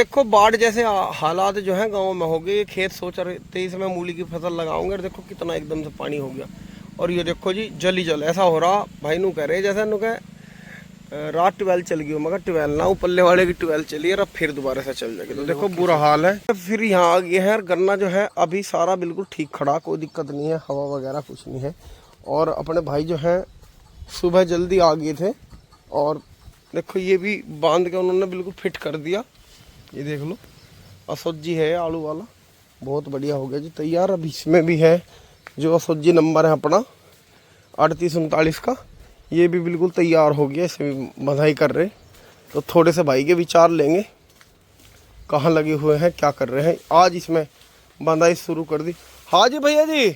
देखो बाढ़ जैसे हालात जो है गांव में हो गए। खेत सोच रहे थे इसमें मूली की फसल लगाऊंगे और देखो कितना एकदम से पानी हो गया। और ये देखो जी जल ही जल ऐसा हो रहा। भाई नू कह रहे जैसे नु कह रात 12 चल गई हो, मगर 12 ना पल्ले वाले की 12 चली और अब फिर दोबारा से चल जाएगी। तो देखो बुरा हाल है। फिर यहाँ आ गए हैं। गन्ना जो है अभी सारा बिल्कुल ठीक खड़ा, कोई दिक्कत नहीं है, हवा वगैरह कुछ नहीं है। और अपने भाई जो है सुबह जल्दी आ गए थे और देखो ये भी बांध के उन्होंने बिल्कुल फिट कर दिया। ये देख लो असोजी है आलू वाला, बहुत बढ़िया हो गया जी तैयार। अब इसमें भी है जो असोजी नंबर है अपना 3839 का, ये भी बिल्कुल तैयार हो गया। इसे भी बधाई कर रहे। तो थोड़े से भाई के विचार लेंगे, कहाँ लगे हुए हैं, क्या कर रहे हैं। आज इसमें बंधाई शुरू कर दी। हाँ जी भैया जी,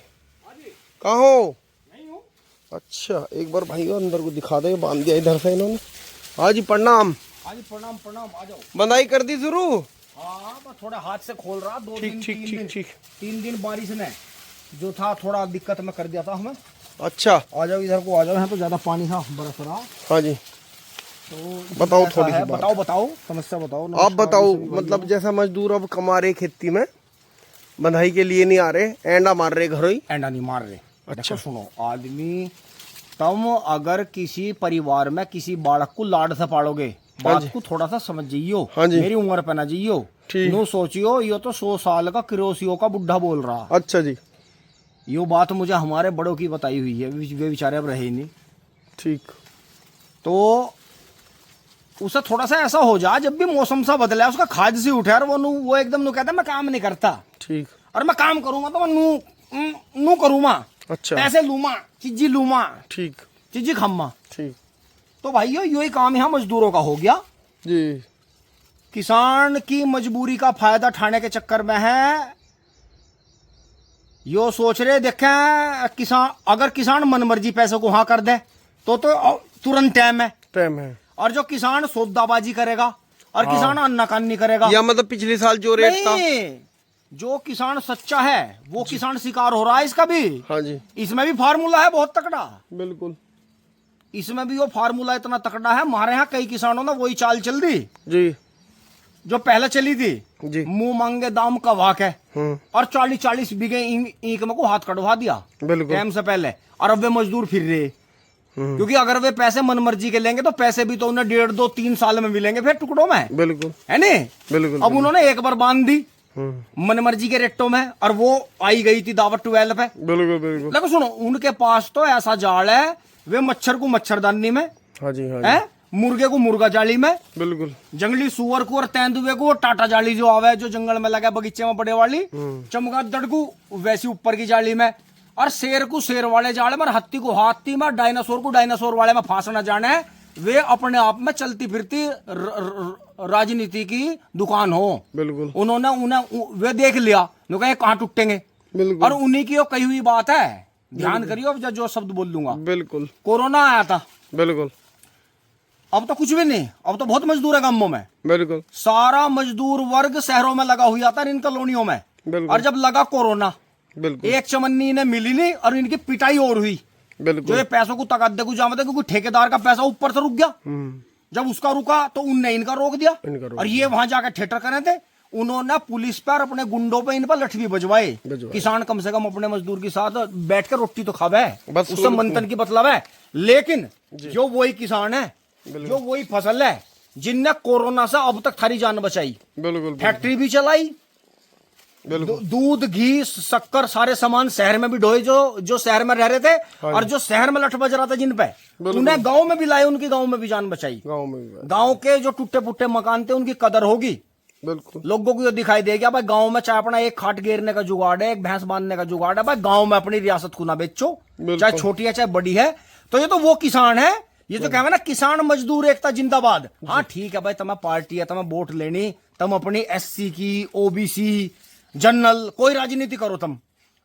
कहाँ हो? अच्छा एक बार भाई अंदर को दिखा दे, बांध दिया इधर से इन्होंने। हाँ जी प्रणाम। हाँ जी प्रणाम प्रणाम, आ जाओ। बंधाई कर दी शुरू? हाँ बस थोड़ा हाथ से खोल रहा। ठीक। 3 दिन बारिश ने जो था थोड़ा दिक्कत में कर दिया था हमें। अच्छा आ जाओ इधर को, आ जाओ। यहाँ तो ज्यादा पानी था बरस रहा। हाँ जी तो बताओ थोड़ी सी बात। बताओ समस्या बताओ। आप बताओ, मतलब जैसा मजदूर अब कमा रहे खेती में, बंधाई के लिए नहीं आ रहे, एंडा मार रहे घरों ही। एंडा नहीं मार रहे। अच्छा देखो सुनो, आदमी तुम अगर किसी परिवार में किसी बालक को लाड से पालोगे, बात को थोड़ा सा समझ जाइयो। हाँ जी मेरी उम्र पे ना जाइयो। नो सोचियो ये तो 100 साल का किरोसियो का बुढ़ा बोल रहा। अच्छा जी, यो बात मुझे हमारे बड़ों की बताई हुई है, वे बेचारे अब रहे ही नहीं। ठीक। तो उसे थोड़ा सा ऐसा हो जा, जब भी मौसम सा बदला उसका खाद से उठे और वो एकदम नु कहता मैं काम नहीं करता। ठीक। और मैं काम करूंगा तो मैं नू करूंगा। अच्छा पैसे लूमा, चीजी लूमा, ठीक। चीजी खामा। ठीक। तो भाइयों यही काम यहाँ मजदूरों का हो गया जी। किसान की मजबूरी का फायदा उठाने के चक्कर में है। यो सोच रहे देखें किसान, अगर किसान मनमर्जी पैसे को हाँ कर दे तो तुरंत टाइम है। और जो किसान सौदाबाजी करेगा और किसान अन्नाकान नहीं करेगा, या मतलब पिछले साल जो रेट था, जो किसान सच्चा है वो किसान शिकार हो रहा है इसका भी। हाँ जी इसमें भी फार्मूला है बहुत तकड़ा। बिल्कुल इसमें भी वो फार्मूला इतना तकड़ा है। हमारे यहाँ कई किसानों ने वही चाल चल दी जी जो पहले चली थी जी। मुंह मांगे दाम का वाक है। और 40-40 बीघे ईंक में को हाथ कटवा दिया बिल्कुल टाइम से पहले। और अब वे मजदूर फिर रहे, क्योंकि अगर वे पैसे मनमर्जी के लेंगे तो पैसे भी तो उन्हें 1.5, 2, 3 साल में मिलेंगे फिर टुकड़ों में। बिल्कुल है नहीं? बिल्कुल। अब उन्होंने एक बार बांध दी मनमर्जी के रेटों में और वो आई गई थी दावत 12 पे। बिल्कुल बिल्कुल। देखो सुनो, उनके पास तो ऐसा जाल है, वे मच्छर को मच्छरदानी में, हाँ जी हाँ है मुर्गे को मुर्गा जाली में, बिल्कुल। जंगली सुअर को और तेंदुए को टाटा जाली जो आवे जो जंगल में लगा बगीचे में बड़े वाली, चमगादड़ को वैसी ऊपर की जाली में, और शेर को शेर वाले जाले में, हाथी को हाथी में, डायनासोर को डायनासोर वाले में फांसना जाने। वे अपने आप में चलती फिरती राजनीति की दुकान हो। बिल्कुल। उन्होंने उन्हें वे देख लिया, कहा कहाँ टूटेंगे। बिल्कुल। और उन्हीं की कही हुई बात है, ध्यान करियो अब जो शब्द बोल दूंगा। बिल्कुल। कोरोना आया था, बिल्कुल। अब तो कुछ भी नहीं, अब तो बहुत मजदूर है गांवों में। बिल्कुल। सारा मजदूर वर्ग शहरों में लगा हुआ था इन कॉलोनियों में। और जब लगा कोरोना, बिल्कुल, एक चमन्नी इन्हें मिली नहीं और इनकी पिटाई और हुई। बिल्कुल। जो ये पैसों को तकादे को जामते, क्योंकि ठेकेदार का पैसा ऊपर से रुक गया। जब उसका रुका तो उनने इनका रोक दिया। और ये वहां जाकर थिएटर करे थे। उन्होंने पुलिस पर, अपने गुंडों पे इन पर लठ भी बजवाए। किसान कम से कम अपने मजदूर के साथ बैठ कर रोटी तो खावे, उससे मंथन की मतलब है। लेकिन जो वही किसान है, जो वही फसल है जिनने कोरोना से अब तक थारी जान बचाई, बिल्कुल, फैक्ट्री भी चलाई, दूध घी शक्कर सारे सामान शहर में भी ढोए, जो शहर में रह रहे थे। और जो शहर में लठ बज रहा था जिन पे, उन्हें गांव में भी लाए, उनकी गांव में भी जान बचाई। गांव के जो टूटे फुट्टे मकान थे उनकी कदर होगी। बिल्कुल। लोगों को ये दिखाई देगा भाई गांव में चाहे अपना एक खाट घेरने का जुगाड़ है, एक भैंस बांधने का जुगाड़ है, भाई गांव में अपनी रियासत को ना बेचो, चाहे छोटी है चाहे बड़ी है। तो ये तो वो किसान है, ये तो कहना ना किसान मजदूर एकता जिंदाबाद। हाँ ठीक है भाई, तुम्हें पार्टी है, तुम्हें वोट लेनी, तुम अपनी SC की, OBC, जनरल कोई राजनीति करो तुम,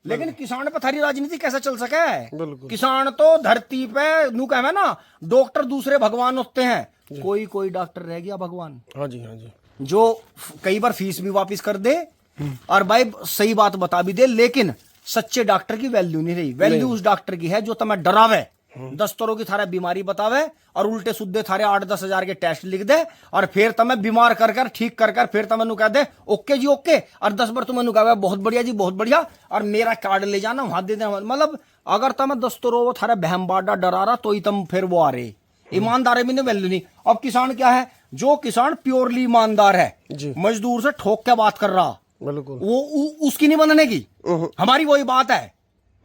लेकिन किसान पे थारी राजनीति कैसे चल सके? किसान तो धरती पे नू कहे ना, डॉक्टर दूसरे भगवान होते हैं, कोई डॉक्टर रह गया भगवान। हाँ जी हाँ जी। जो कई बार फीस भी वापस कर दे और भाई सही बात बता भी दे, लेकिन सच्चे डॉक्टर की वैल्यू नहीं रही। वैल्यू उस डॉक्टर की है जो तुम्हें डरावे, दस्तरों की थारे बीमारी बतावे और उल्टे सुद्धे थारे 8-10 हजार के टेस्ट लिख दे और फिर तमें बीमार कर ठीक कर फिर तमें नु कह दे ओके जी ओके और 10 बार तुम्हें नु कहे बहुत बढ़िया जी बहुत बढ़िया और मेरा कार्ड ले जाना वहां दे देना। मतलब अगर तमें दस्तरों वो थारे बहम बाडा डरा रहा तो ही तुम फिर वो आ रहे ईमानदार भी नहीं वैल्यू नहीं। अब किसान क्या है, जो किसान प्योरली ईमानदार है, मजदूर से ठोक के बात कर रहा, बिल्कुल वो उसकी नहीं बनने की। हमारी वही बात है,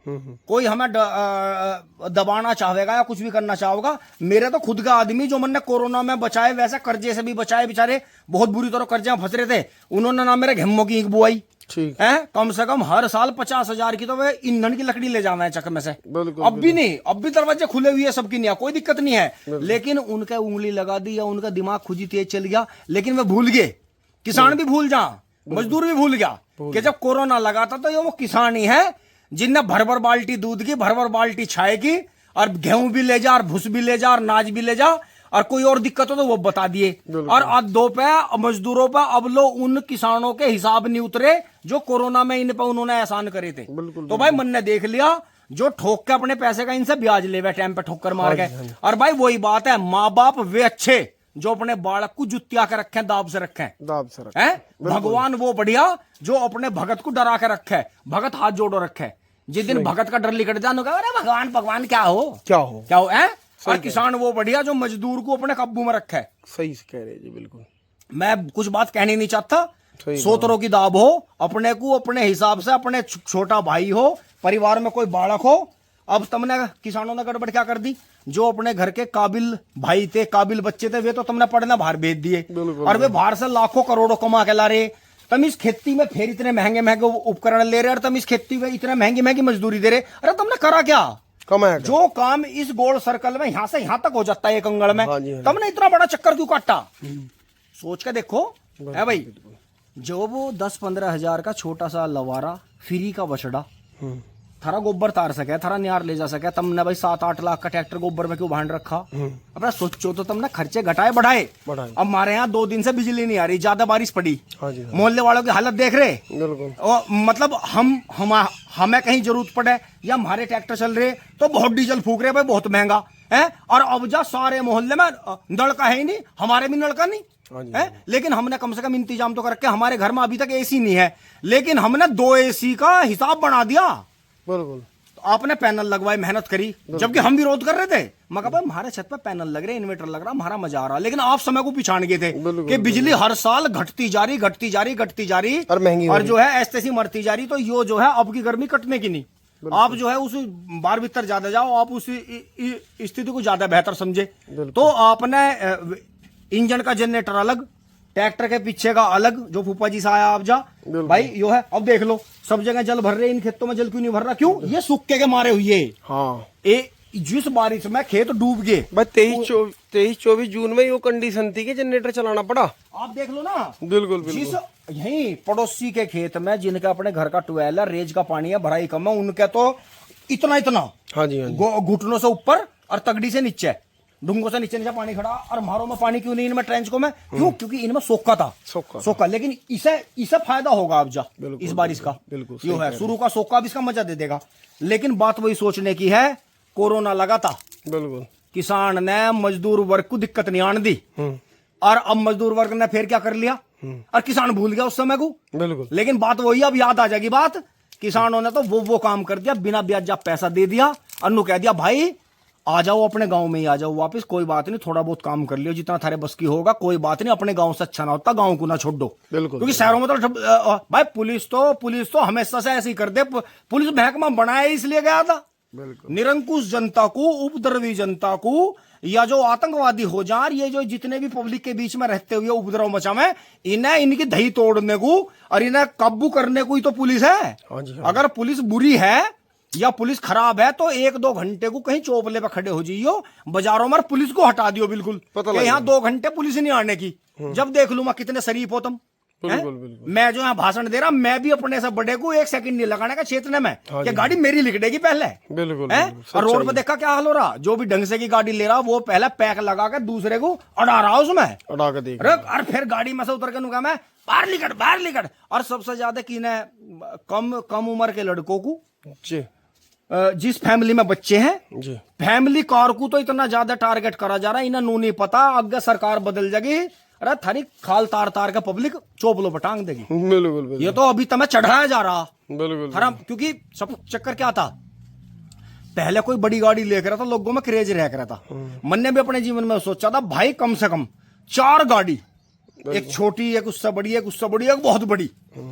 कोई हमें दबाना चाहेगा या कुछ भी करना चाहेगा। मेरे तो खुद का आदमी जो मैंने कोरोना में बचाए वैसे कर्जे से भी बचाए, बेचारे बहुत बुरी तरह कर्जे में फंस रहे थे, उन्होंने ना मेरे घेमों की ईंख बुआई है। कम से कम हर साल 50,000 की तो वे ईंधन की लकड़ी ले जाना है चक में से। अब भी नहीं, अब भी दरवाजे खुले हुए सबकी नहीं है, कोई दिक्कत नहीं है। लेकिन उनके उंगली लगा दी या उनका दिमाग खुद ही तेज चल गया, लेकिन वे भूल गए, किसान भी भूल जा, मजदूर भी भूल गया कि जब कोरोना लगा था तो ये वो किसान ही है जिनने भर भर बाल्टी दूध की, भर भर बाल्टी छाए की और गेहूं भी ले जा और भूस भी ले जा और नाज भी ले जा और कोई और दिक्कत हो तो वो बता दिए। और आज 2 पे मजदूरों पे अब लो उन किसानों के हिसाब नहीं उतरे जो कोरोना में इन पे उन्होंने एहसान करे थे। तो भाई मन ने देख लिया, जो ठोक के अपने पैसे का इनसे ब्याज ले हुए टाइम पे ठोकर मार गए। और भाई वही बात है, माँ बाप वे अच्छे जो अपने बालक को जुत्तिया के रखे, दाब से रखे हैं। भगवान वो बढ़िया जो अपने भगत को डरा के रखे, भगत हाथ जोड़ो रखे। जिस दिन भगत का डर लिकट जानो का अरे भगवान भगवान क्या हो है। और किसान वो बढ़िया जो मजदूर को अपने काबू में रखे। सही से कह रहे जी, बिल्कुल। मैं कुछ बात कहनी नहीं चाहता, सोतरों की दाब हो, अपने को अपने हिसाब से, अपने छोटा भाई हो, परिवार में कोई बालक हो। अब तुमने किसानों ने गड़बड़ क्या कर दी, जो अपने घर के काबिल भाई थे, काबिल बच्चे थे, वे तो तुमने पढ़ना बाहर भेज दिए और वे बाहर से लाखों करोड़ों कमा के ला रहे। तुम इस खेती में फिर इतने महंगे महंगे उपकरण ले रहे और तुम इस खेती में इतने महंगी महंगी मजदूरी दे रहे। अरे तुमने करा क्या, कमाया जो काम इस गोल सर्कल में यहां से यहां तक हो जाता है एक अंगड़ में, तुमने इतना बड़ा चक्कर क्यों काटा। सोच के देखो है भाई, जो वो 10-15 हजार का छोटा सा लवारा फ्री का बछड़ा थारा गोबर तार सके, थारा न्यार ले जा सके, तुमने भाई 7-8 लाख का ट्रैक्टर गोबर में क्यों भांड रखा। अपना सोचो तो तुमने खर्चे घटाए बढ़ाए। अब हमारे यहाँ 2 दिन से बिजली नहीं आ रही, ज्यादा बारिश पड़ी, मोहल्ले वालों की हालत देख रहे। और मतलब हमें कहीं जरूरत पड़े या हमारे ट्रैक्टर चल रहे तो बहुत डीजल फूक रहे भाई, बहुत महंगा है। और अब जा सारे मोहल्ले में नलका है ही नहीं, हमारे भी नलका नहीं है। लेकिन हमने कम से कम इंतजाम तो करके, हमारे घर में अभी तक एसी नहीं है, लेकिन हमने 2 एसी का हिसाब बना दिया। बिल्कुल। तो आपने पैनल लगवाए, मेहनत करी, जबकि हम विरोध कर रहे थे। मगर भाई हमारे छत पे पैनल लग रहे, इन्वर्टर लग रहा, हमारा मजा आ रहा। लेकिन आप समय को पिछाड़ गए थे कि बिजली हर साल घटती जा रही और महंगी और जो है ऐसे ही मरती जा रही। तो यो जो है अब की गर्मी कटने की नहीं, आप जो है उस बार भीतर ज्यादा जाओ, आप उस स्थिति को ज्यादा बेहतर समझे। तो आपने इंजन का जनरेटर अलग, ट्रैक्टर के पीछे का अलग, जो फूफा जी से आया आप जा भाई यो है। अब देख लो सब जगह जल भर रहे, इन खेतों में जल क्यों नहीं भर रहा, क्यों, ये सूखे के मारे हुए। हाँ, जिस बारिश में खेत डूब गए भाई 23-24 जून में ये कंडीशन थी कि जनरेटर चलाना पड़ा। आप देख लो ना, बिल्कुल। जिस यही पड़ोसी के खेत में जिनका अपने घर का ट्यूबवेल है, रेज का पानी है, भराई कम है, उनके तो इतना हाँ जी घुटनों से ऊपर और तगड़ी से नीचे, ढूंगों से नीचे पानी खड़ा। और मारो में पानी क्यों नहीं इनमें, ट्रेंच को में क्यों, क्योंकि इनमें सोखा था, सोखा। लेकिन इसे फायदा होगा अब जा इस बारिश का, यो है शुरू का सोखा भी इसका मजा दे देगा। लेकिन बात वही सोचने की है, कोरोना लगा था, बिल्कुल, किसान ने मजदूर वर्ग को दिक्कत नहीं आने दी, और अब मजदूर वर्ग ने फिर क्या कर लिया और किसान भूल गया उस समय को, बिल्कुल। लेकिन बात वही अब याद आ जाएगी बात, किसानों ने तो वो काम कर दिया, बिना ब्याज पैसा दे दिया, अन्नू कह दिया भाई आ जाओ अपने गांव में ही आ जाओ वापस, कोई बात नहीं, थोड़ा बहुत काम कर लियो जितना थारे बस की होगा, कोई बात नहीं, अपने गांव से अच्छा ना होता गांव को ना छोड़ दो, बिल्कुल। क्योंकि शहरों में तो भाई पुलिस तो हमेशा से ऐसे ही कर दे, पुलिस महकमा बनाया इसलिए गया था, निरंकुश जनता को, उपद्रवी जनता को, या जो आतंकवादी हो जा, ये जो जितने भी पब्लिक के बीच में रहते हुए उपद्रव मचा में, इन्हें इनकी दही तोड़ने को और इन्हें काबू करने को ही तो पुलिस है। अगर पुलिस बुरी है या पुलिस खराब है तो 1-2 घंटे को कहीं चौपले पे खड़े हो जाइयो बाजारों में, पुलिस को हटा दियो बिल्कुल, यहाँ 2 घंटे पुलिस नहीं आने की। जब देख लूँ मैं कितने शरीफ हो तुम, मैं जो यहाँ भाषण दे रहा, मैं भी अपने से बड़े को 1 सेकंड नहीं लगाने का क्षेत्र में, कि गाड़ी मेरी लिखड़ेगी पहले, बिल्कुल। और रोड पे देखा क्या हाल हो रहा, जो भी ढंग से की गाड़ी ले रहा वो पहले पैक लगा के दूसरे को अड़ा रहा उसमें, अड़ा के देख, और फिर गाड़ी में से उतर के नुका मैं बाहर लिकड़। और सबसे ज्यादा की कम उम्र के लड़कों को जिस फैमिली में बच्चे हैं जी फैमिली कार को तो इतना ज्यादा टारगेट करा जा रहा है, इन्हें नू नहीं पता अगर सरकार बदल जाएगी, अरे थारी खाल तार तार का पब्लिक चोपलो पटांग देगी। बिल्कुल बिल्कुल ये तो अभी तक चढ़ाया जा रहा बिल्कुल हराम, क्योंकि सब चक्कर क्या था, पहले कोई बड़ी गाड़ी लेकर था, लोगों में क्रेज रह रहा था। मैंने भी अपने जीवन में सोचा था भाई कम से कम 4 गाड़ी, एक छोटी, एक उससे बड़ी, एक उससे बड़ी, एक बहुत बड़ी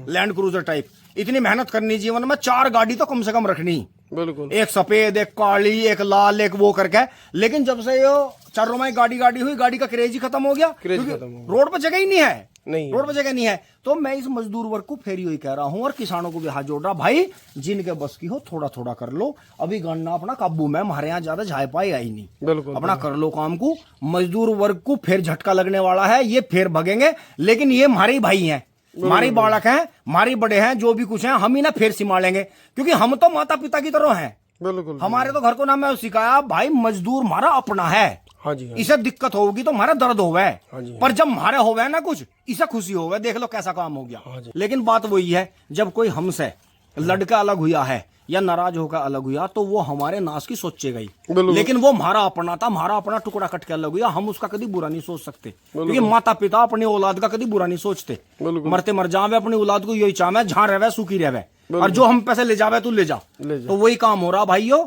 लैंड क्रूजर टाइप, इतनी मेहनत करनी जीवन में, 4 गाड़ी तो कम से कम रखनी, बिल्कुल। एक सफेद, एक काली, एक लाल, एक वो करके। लेकिन जब से ये चारों में गाड़ी हुई, गाड़ी का क्रेज ही खत्म हो गया, रोड पर जगह ही नहीं है, रोड पर जगह नहीं है। तो मैं इस मजदूर वर्ग को फिर यही कह रहा हूं और किसानों को भी हाथ जोड़ रहा, भाई जिनके बस की हो थोड़ा थोड़ा कर लो, अभी गन्ना अपना काबू में, हमारे यहाँ ज्यादा झाई पाई आई नहीं, बिल्कुल अपना कर लो काम को। मजदूर वर्ग को फिर झटका लगने वाला है, ये फिर भगेंगे, लेकिन ये हमारे ही भाई हैं, हमारी बालक हैं, हमारी बड़े हैं, जो भी कुछ हैं हम ही ना फिर संभालेंगे, क्योंकि हम तो माता पिता की तरह हैं। बिल्कुल हमारे तो घर को नाम है सिखाया भाई मजदूर हमारा अपना है। हाँ जी, हाँ। इसे दिक्कत होगी तो हमारा दर्द होगा, हाँ जी, पर जब हमारे होगा ना कुछ, इसे खुशी होगा, देख लो कैसा काम हो गया। हाँ जी। लेकिन बात वही है, जब कोई हमसे लड़का अलग हुआ है या नाराज होकर अलग हुआ तो वो हमारे नाश की सोचेगा ही, लेकिन वो हमारा अपना था, हमारा अपना टुकड़ा कट के अलग हुआ, हम उसका कभी बुरा नहीं सोच सकते, क्योंकि माता पिता अपनी औलाद का कभी बुरा नहीं सोचते, मरते मर जावे अपनी औलाद को यही चाहे जहां रहे सुखी रहे, और जो हम पैसे ले जावे तू ले जा। तो वही काम हो रहा भाइयों,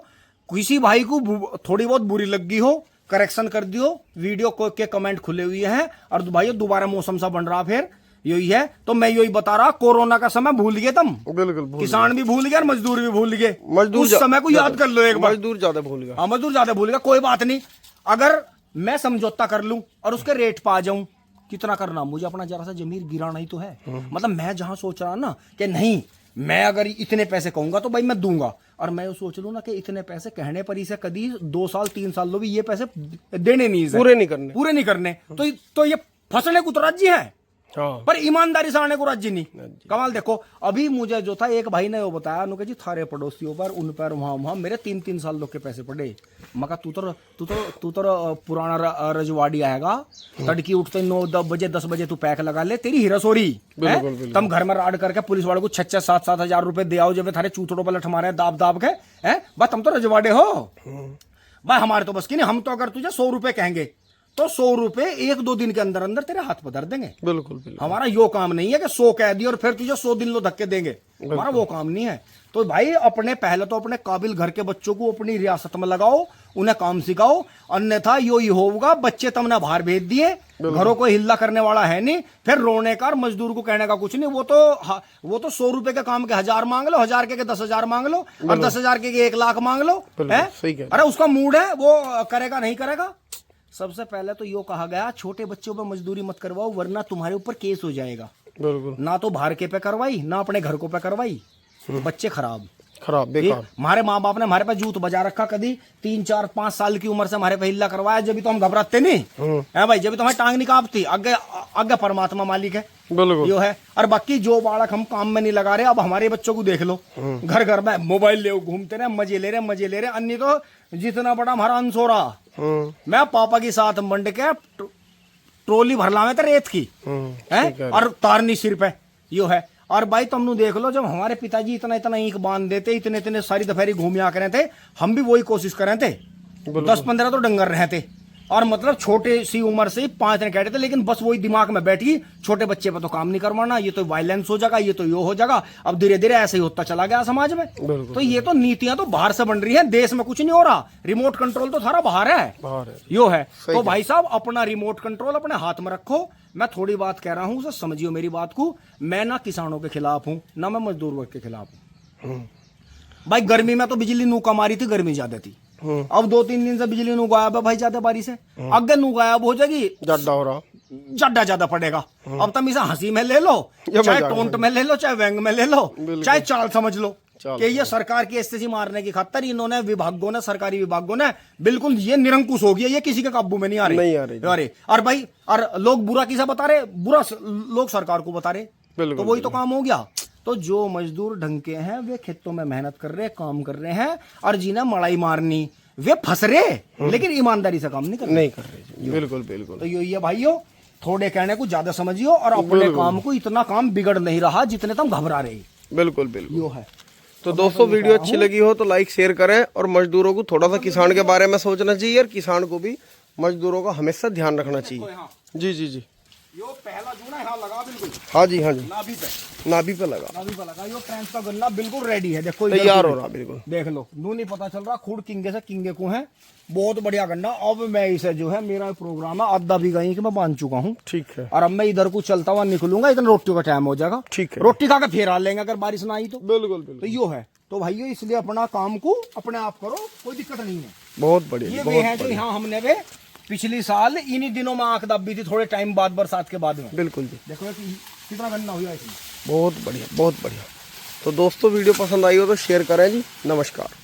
किसी भाई को थोड़ी बहुत बुरी लगी हो करेक्शन कर दियो, वीडियो को के कमेंट खुले हुए हैं, और भाइयों दोबारा मौसम सा बन रहा फिर यही है, तो मैं यही बता रहा, कोरोना का समय भूल गए तुम, बिल्कुल किसान भी भूल गए और मजदूर भी भूल गए, उस समय को याद कर लो एक बार। मजदूर ज्यादा भूल गया, हाँ मजदूर ज्यादा भूल गया, कोई बात नहीं, अगर मैं समझौता कर लूं और उसके रेट पा जाऊं, कितना करना, मुझे अपना जरा सा जमीर गिराना ही तो है। मतलब मैं जहां सोच रहा ना कि नहीं मैं अगर इतने पैसे कहूंगा तो भाई मैं दूंगा, और मैं सोच लूं ना कि इतने पैसे कहने पर इसे कभी 2 साल 3 साल लो भी ये पैसे देने नहीं, पूरे नहीं करने, तो ये फंसने को तो राज्य है, हाँ। पर ईमानदारी से आने को राज्य नहीं। कमाल देखो, अभी मुझे जो था एक भाई ने वो बताया, उन्होंने जी थारे पड़ोसियों पर उन पर वहां मेरे 3-3 साल लोग के पैसे पड़े। मका तू तो पुराना रजवाड़ी आएगा, तड़की उठते 9-10 बजे 10 बजे तू पैक लगा ले, तेरी हिरस हो रही है, तुम घर में राड करके पुलिस वाले को 6-7 हजार रुपए दे आओ, जब थारे चूथड़ों पर लठ मारे दाब दाब के, है बस तुम तो रजवाड़े हो भाई, हमारे तो बस की नहीं, हम तो अगर तुझे 100 रुपए कहेंगे तो 100 रुपए 1-2 दिन के अंदर अंदर तेरे हाथ पर धर देंगे। बिल्कुल। हमारा यो काम नहीं है कि 100 कह दिए और फिर तुझे 100 दिन लो धक्के देंगे, हमारा वो काम नहीं है। तो भाई अपने पहले तो अपने काबिल घर के बच्चों को अपनी रियासत में लगाओ, उन्हें काम सिखाओ, अन्यथा यो ही होगा, बच्चे तुमने बाहर भेज दिए, घरों को हिल्ला करने वाला है नहीं, फिर रोने का और मजदूर को कहने का कुछ नहीं, वो तो 100 रुपए के काम के 1000 मांग लो, 1000 के 10,000 मांग लो, और 10,000 के 1 लाख मांग लो, है? अरे उसका मूड है, वो करेगा नहीं करेगा। सबसे पहले तो यो कहा गया छोटे बच्चों पर मजदूरी मत करवाओ, वरना तुम्हारे ऊपर केस हो जाएगा। बिल्कुल। ना तो बाहर के पे करवाई, ना अपने घर को पे करवाई, बच्चे खराब बेकार। हमारे माँ बाप ने हमारे पे जूत बजा रखा, कभी 3-4-5 साल की उम्र से हमारे पे हिल्ला करवाया, जब भी तो हम घबराते नहीं है भाई, जब भी तो हमारी टांग नहीं कांपती, आगे परमात्मा मालिक है, यो है। और बाकी जो बालक हम काम में नहीं लगा रहे, अब हमारे बच्चों को देख लो, घर घर में मोबाइल ले घूमते रहे, मजे ले रहे, अन्य तो जितना बड़ा हमारा अंश हो रहा, मैं पापा के साथ मंड के ट्रोली भरला में रेत की है, और तारनी सिर पे यो है। और भाई तुम देख लो, जब हमारे पिताजी इतना ईंख बांध देते, इतने सारी दोपहरी घूमिया करे थे, हम भी वही कोशिश करें थे, 10-15 तो डंगर रहे थे, और मतलब छोटे सी उम्र से 5 दिन कहते थे, लेकिन बस वही दिमाग में बैठी, छोटे बच्चे पर तो काम नहीं करवाना, ये तो वायलेंस हो जाएगा, ये तो यो हो जाएगा। अब धीरे धीरे ऐसे ही होता चला गया समाज में। तो ये तो नीतियां तो बाहर से बन रही हैं, देश में कुछ नहीं हो रहा, रिमोट कंट्रोल तो सारा बाहर है, यो है। तो भाई साहब अपना रिमोट कंट्रोल अपने हाथ में रखो। मैं थोड़ी बात कह रहा हूं, समझियो मेरी बात को, मैं ना किसानों के खिलाफ हूं, ना मैं मजदूर वर्ग के खिलाफ हूं। भाई गर्मी में तो बिजली नूका मारी थी, गर्मी ज्यादा थी, अब 2-3 दिन से बिजली नू गायब है भाई, ज्यादा बारिश है, अगर नू गायब हो जाएगी जड्डा हो रहा, जड्डा ज्यादा पड़ेगा। अब तुम इसे हंसी में ले लो, चाहे टोंट में ले लो, चाहे व्यंग में ले लो, चाहे चाल समझ लो कि ये सरकार की स्थिति मारने की खातिर इन्होंने विभागों ने, सरकारी विभागों ने बिल्कुल ये निरंकुश हो गया, ये किसी के काबू में नहीं आ रहे। अरे और भाई, और लोग बुरा किसा बता रहे, बुरा लोग सरकार को बता रहे, तो वही तो काम हो गया। तो जो मजदूर ढंग के हैं वे खेतों में मेहनत कर रहे, काम कर रहे हैं, और जिन्हें मड़ाई मारनी वे फंस रहे, लेकिन ईमानदारी से काम नहीं कर रहे। बिल्कुल। तो यही है भाइयों, थोड़े कहने को ज्यादा समझियो, और अपने काम को, इतना काम बिगड़ नहीं रहा जितने तुम घबरा रहे। बिल्कुल। यो है। तो दोस्तों वीडियो अच्छी लगी हो तो लाइक शेयर करें, और मजदूरों को थोड़ा सा किसान के बारे में सोचना चाहिए, और किसान को भी मजदूरों का हमेशा ध्यान रखना चाहिए। जी जी जी, यो पहला जूना यहाँ लगा बिल्कुल, हाँ जी हाँ जी, नाभि पे नाभि पे लगा, नाभि पे लगा। यो ट्रेंच का गन्ना बिल्कुल रेडी है, देखो तैयार हो रहा बिल्कुल। देख लो, नू नहीं पता चल रहा, खूड किंगे से किंगे को है, बहुत बढ़िया गन्ना। अब मैं इसे जो है, मेरा प्रोग्राम है आधा भी गई कि मैं बांध चुका हूँ, ठीक है। और अब मैं इधर को चलता हुआ निकलूंगा, इधर रोटी का टाइम हो जाएगा, ठीक है, रोटी खा के फिर आ लेंगे अगर बारिश ना आई तो। बिल्कुल तो बिल्कुल, यो है, तो भाइयों इसलिए अपना काम को अपने आप करो, कोई दिक्कत नहीं है। बहुत बढ़िया, ये वे बहुत है जो बढ़िया। यहाँ हमने वे पिछली साल इन्हीं दिनों में आंख दबी थी, थोड़े टाइम बाद, बरसात के बाद में। बिल्कुल जी, देखो ये कितना गन्ना हुआ इसमें। बहुत बढ़िया बहुत बढ़िया। तो दोस्तों वीडियो पसंद आई हो तो शेयर करें जी। नमस्कार।